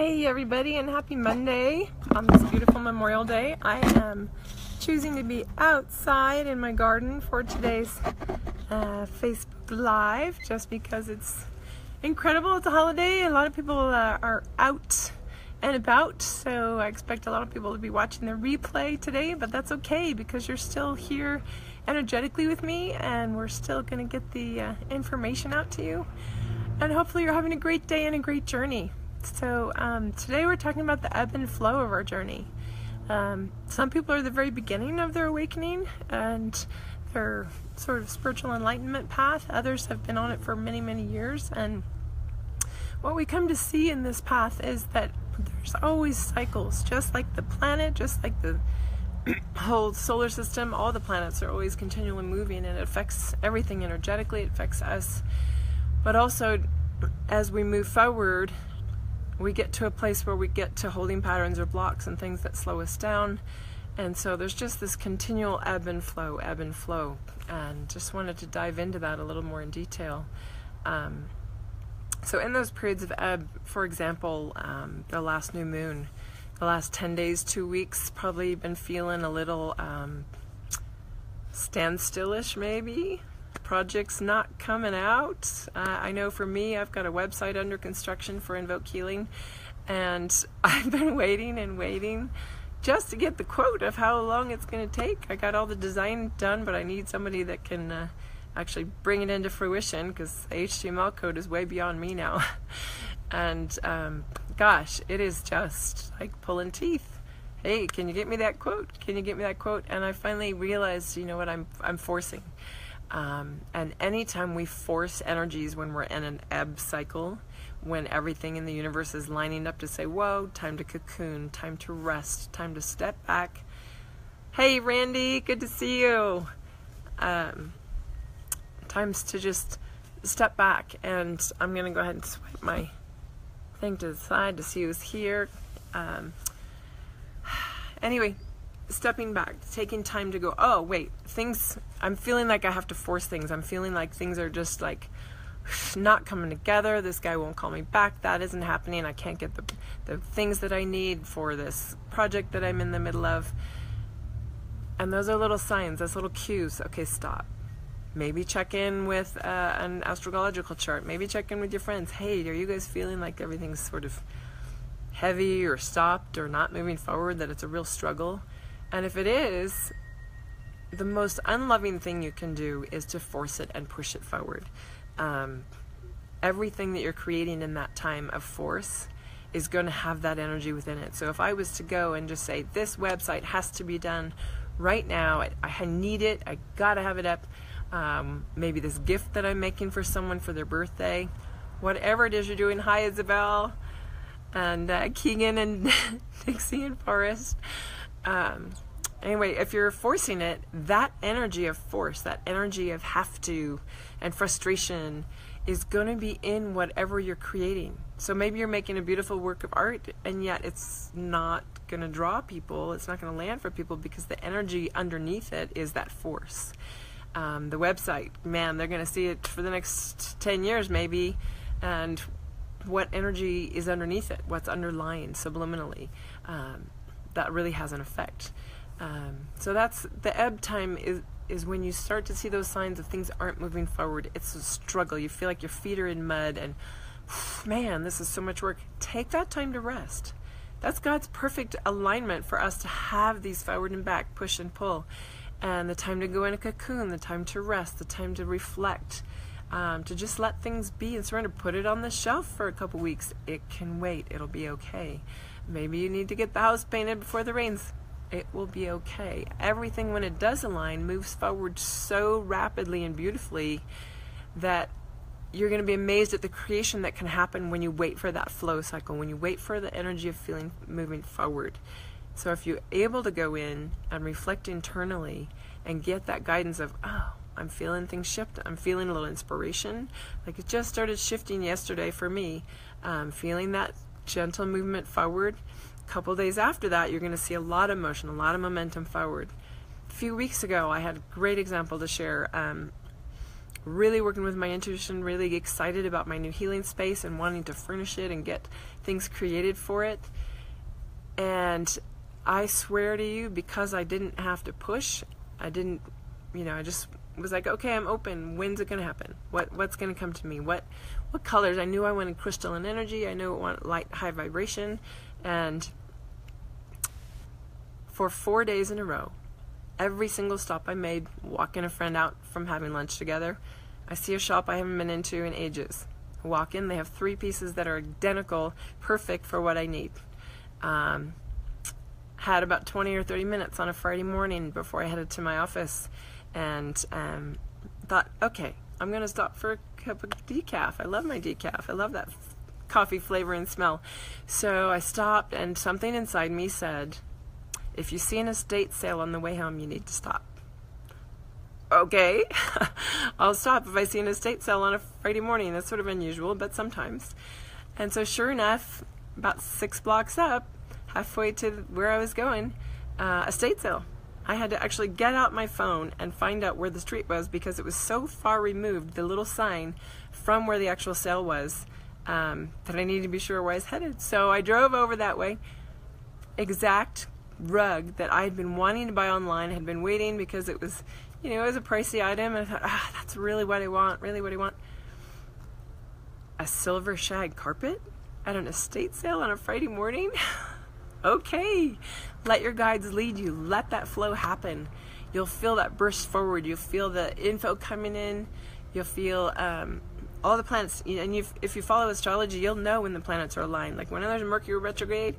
Hey everybody, and happy Monday on this beautiful Memorial Day. I am choosing to be outside in my garden for today's Facebook Live just because it's incredible. It's a holiday. A lot of people are out and about, so I expect a lot of people to be watching the replay today, but that's okay because you're still here energetically with me and we're still going to get the information out to you, and hopefully you're having a great day and a great journey. So today we're talking about the ebb and flow of our journey. Some people are at the very beginning of their awakening and their sort of spiritual enlightenment path. Others have been on it for many, many years. And what we come to see in this path is that there's always cycles, just like the planet, just like the whole solar system. All the planets are always continually moving, and it affects everything energetically. It affects us. But also, as we move forward, we get to a place where we get to holding patterns or blocks and things that slow us down. And so there's just this continual ebb and flow, and just wanted to dive into that a little more in detail. So in those periods of ebb, for example, the last new moon, the last 10 days, 2 weeks, probably been feeling a little standstillish maybe. Projects not coming out. I know for me, I've got a website under construction for Invoke Healing, and I've been waiting just to get the quote of how long it's going to take. I got all the design done, but I need somebody that can actually bring it into fruition, because the HTML code is way beyond me now. And gosh, it is just like pulling teeth. Hey, can you get me that quote? Can you get me that quote? And I finally realized, you know what, I'm forcing. And anytime we force energies when we're in an ebb cycle, when everything in the universe is lining up to say, whoa, time to cocoon, time to rest, time to step back. Hey, Randy, good to see you. Times to just step back, and I'm going to go ahead and swipe my thing to the side to see who's here. Anyway, stepping back, taking time to go, oh wait, things, I'm feeling like I have to force things. I'm feeling like things are just like not coming together. This guy won't call me back. That isn't happening. I can't get the things that I need for this project that I'm in the middle of. And those are little signs, those little cues. Okay, stop. Maybe check in with an astrological chart. Maybe check in with your friends. Hey, are you guys feeling like everything's sort of heavy or stopped or not moving forward, that it's a real struggle? And if it is, the most unloving thing you can do is to force it and push it forward. Everything that you're creating in that time of force is going to have that energy within it. So if I was to go and just say, this website has to be done right now, I need it, I gotta have it up, maybe this gift that I'm making for someone for their birthday, whatever it is you're doing. Hi, Isabel, and Keegan, and Dixie, and Forrest. Anyway, if you're forcing it, that energy of force, that energy of have to and frustration is going to be in whatever you're creating. So maybe you're making a beautiful work of art, and yet it's not going to draw people. It's not going to land for people because the energy underneath it is that force. The website, man, they're going to see it for the next 10 years maybe, and what energy is underneath it, what's underlying subliminally, that really has an effect. So that's the ebb time is when you start to see those signs of things aren't moving forward. It's a struggle. You feel like your feet are in mud and man, this is so much work. Take that time to rest. That's God's perfect alignment for us to have these forward and back, push and pull, and the time to go in a cocoon, the time to rest, the time to reflect, to just let things be and surrender. Put it on the shelf for a couple weeks. It can wait. It'll be okay. Maybe you need to get the house painted before the rains. It will be okay. Everything, when it does align, moves forward so rapidly and beautifully that you're going to be amazed at the creation that can happen when you wait for that flow cycle, when you wait for the energy of feeling moving forward. So if you're able to go in and reflect internally and get that guidance of, oh, I'm feeling things shift. I'm feeling a little inspiration. Like it just started shifting yesterday for me. Feeling that gentle movement forward. Couple days after that, you're going to see a lot of motion, a lot of momentum forward. A few weeks ago, I had a great example to share. really working with my intuition, really excited about my new healing space and wanting to furnish it and get things created for it. And I swear to you, because I didn't have to push, I just was like, okay, I'm open. When's it going to happen? What's going to come to me? What colors? I knew I wanted crystalline energy. I knew I wanted light, high vibration. And for 4 days in a row, every single stop I made, walking a friend out from having lunch together, I see a shop I haven't been into in ages. I walk in, they have 3 pieces that are identical, perfect for what I need. Had about 20 or 30 minutes on a Friday morning before I headed to my office, and thought, okay, I'm going to stop for a cup of decaf. I love my decaf. I love that coffee flavor and smell. So I stopped, and something inside me said, if you see an estate sale on the way home, you need to stop. Okay, I'll stop if I see an estate sale on a Friday morning. That's sort of unusual, but sometimes. And so sure enough, about 6 blocks up, halfway to where I was going, estate sale. I had to actually get out my phone and find out where the street was because it was so far removed, the little sign, from where the actual sale was, that I needed to be sure where I was headed. So I drove over that way. Exact rug that I had been wanting to buy online. I had been waiting because it was, it was a pricey item, and I thought, that's really what I want, A silver shag carpet at an estate sale on a Friday morning? Okay, let your guides lead you. Let that flow happen. You'll feel that burst forward. You'll feel the info coming in. You'll feel all the planets. And if you follow astrology, you'll know when the planets are aligned. Like when there's Mercury retrograde,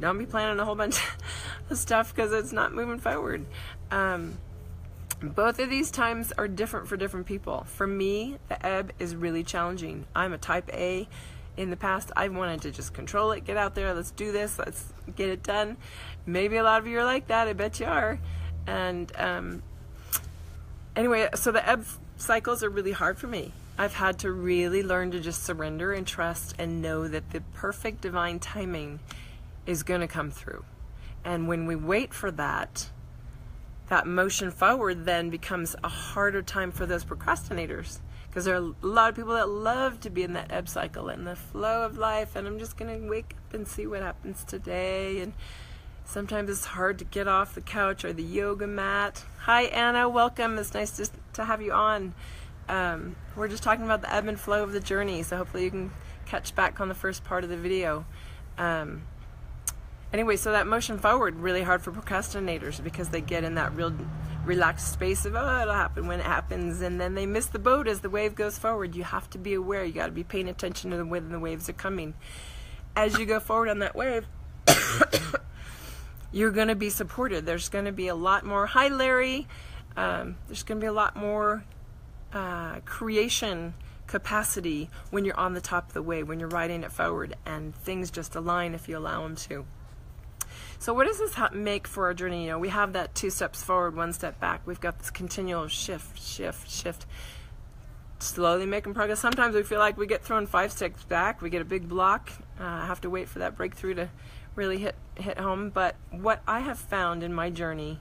don't be planning a whole bunch of stuff because it's not moving forward. Both of these times are different for different people. For me, the ebb is really challenging. I'm a type A. In the past, I wanted to just control it, get out there, let's do this, let's get it done. Maybe a lot of you are like that, I bet you are. And anyway, so the ebb cycles are really hard for me. I've had to really learn to just surrender and trust and know that the perfect divine timing is going to come through. And when we wait for that motion forward then becomes a harder time for those procrastinators. Because there are a lot of people that love to be in that ebb cycle and the flow of life, and I'm just going to wake up and see what happens today. And sometimes it's hard to get off the couch or the yoga mat. Hi, Anna. Welcome. It's nice to have you on. We're just talking about the ebb and flow of the journey, so hopefully you can catch back on the first part of the video. Anyway, so that motion forward, really hard for procrastinators because they get in that real relaxed space of, it'll happen when it happens, and then they miss the boat as the wave goes forward. You have to be aware. You got to be paying attention to when the waves are coming. As you go forward on that wave, you're going to be supported. There's going to be a lot more, hi Larry, there's going to be a lot more creation capacity when you're on the top of the wave, when you're riding it forward, and things just align if you allow them to. So what does this make for our journey? We have that 2 steps forward, 1 step back. We've got this continual shift, slowly making progress. Sometimes we feel like we get thrown 5 steps back. We get a big block. Have to wait for that breakthrough to really hit home. But what I have found in my journey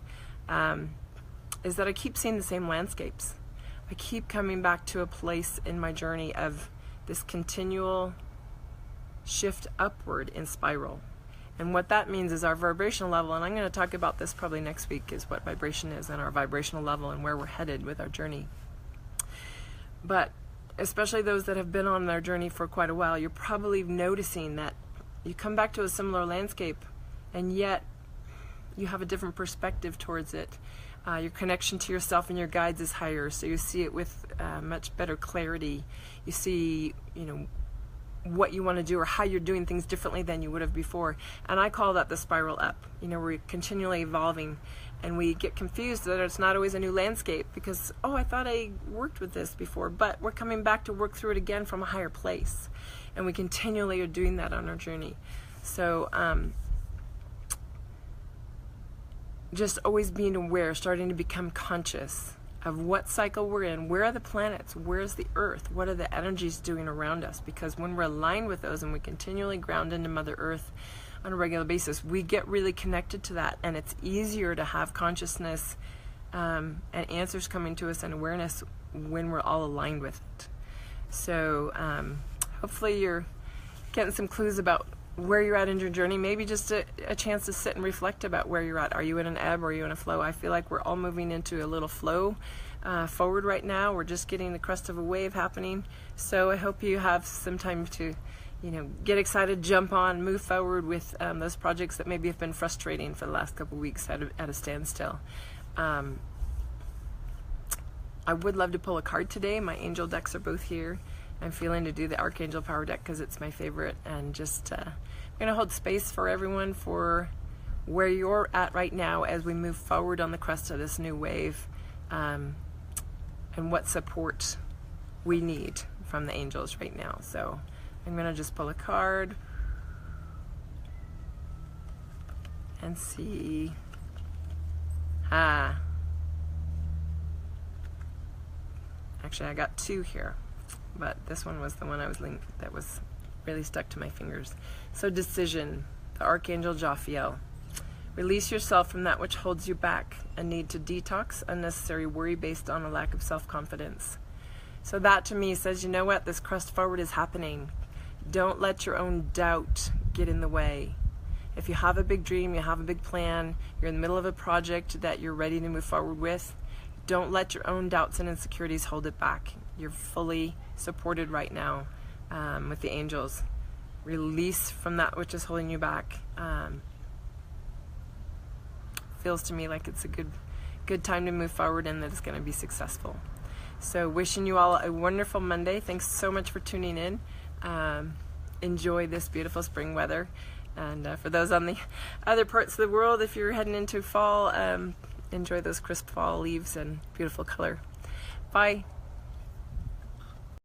is that I keep seeing the same landscapes. I keep coming back to a place in my journey of this continual shift upward in spiral. And what that means is our vibrational level, and I'm going to talk about this probably next week, is what vibration is and our vibrational level and where we're headed with our journey. But especially those that have been on their journey for quite a while, you're probably noticing that you come back to a similar landscape and yet you have a different perspective towards it. Your connection to yourself and your guides is higher, so you see it with much better clarity. You see, what you want to do or how you're doing things differently than you would have before. And I call that the spiral up. We're continually evolving, and we get confused that it's not always a new landscape because, I thought I worked with this before, but we're coming back to work through it again from a higher place. And we continually are doing that on our journey. So just always being aware, starting to become conscious of what cycle we're in, where are the planets, where's the earth, what are the energies doing around us, because when we're aligned with those and we continually ground into Mother Earth on a regular basis, we get really connected to that, and it's easier to have consciousness and answers coming to us and awareness when we're all aligned with it. So hopefully you're getting some clues about where you're at in your journey, maybe just a chance to sit and reflect about where you're at. Are you in an ebb or are you in a flow? I feel like we're all moving into a little flow forward right now. We're just getting the crest of a wave happening. So I hope you have some time to, get excited, jump on, move forward with those projects that maybe have been frustrating for the last couple of weeks at a standstill. I would love to pull a card today. My angel decks are both here. I'm feeling to do the Archangel Power deck because it's my favorite, and just I'm going to hold space for everyone for where you're at right now as we move forward on the crest of this new wave, and what support we need from the angels right now. So I'm going to just pull a card and see. Actually, I got two here, but this one was the one that was really stuck to my fingers. So decision, the Archangel Jophiel. Release yourself from that which holds you back, a need to detox unnecessary worry based on a lack of self-confidence. So that to me says, you know what, this crest forward is happening. Don't let your own doubt get in the way. If you have a big dream, you have a big plan, you're in the middle of a project that you're ready to move forward with, don't let your own doubts and insecurities hold it back. You're fully supported right now with the angels. Release from that which is holding you back. Feels to me like it's a good time to move forward and that it's going to be successful. So wishing you all a wonderful Monday. Thanks so much for tuning in. Enjoy this beautiful spring weather. And for those on the other parts of the world, if you're heading into fall, enjoy those crisp fall leaves and beautiful color. Bye.